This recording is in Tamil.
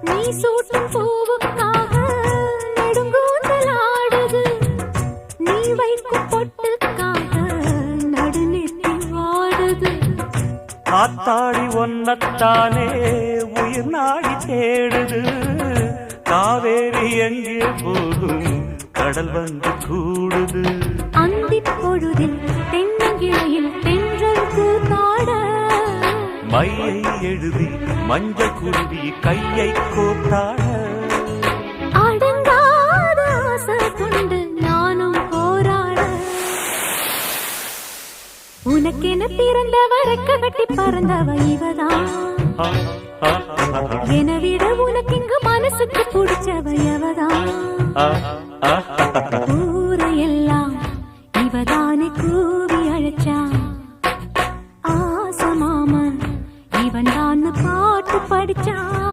நீ சூட்டும் பூவுக்காக நெடுங்கூந்தல் ஆடுது. நீ வைக்கும் பொட்டுக்காக நடுநெத்தி வாடுது. காத்தாடி ஒன்னத்தானே உயிர் நாடி தேடுது. காவேரி எங்கே போகும் கடல் வந்து கூடுது. அந்திப் பொழுதில் தென்னங்கிளையில் தென்றல் கூத்தாட மையை எழுதி மஞ்சள் குருவி கையை கோத்தாட அடங்காத ஆசை கொண்டு நானும் போராட. உனக்கென பிறந்தவ ரெக்க கட்டி பறந்தவ இவதான். என விட உனக்கு இங்கு மனசுக்கு பிடிச்சவ எவதான்.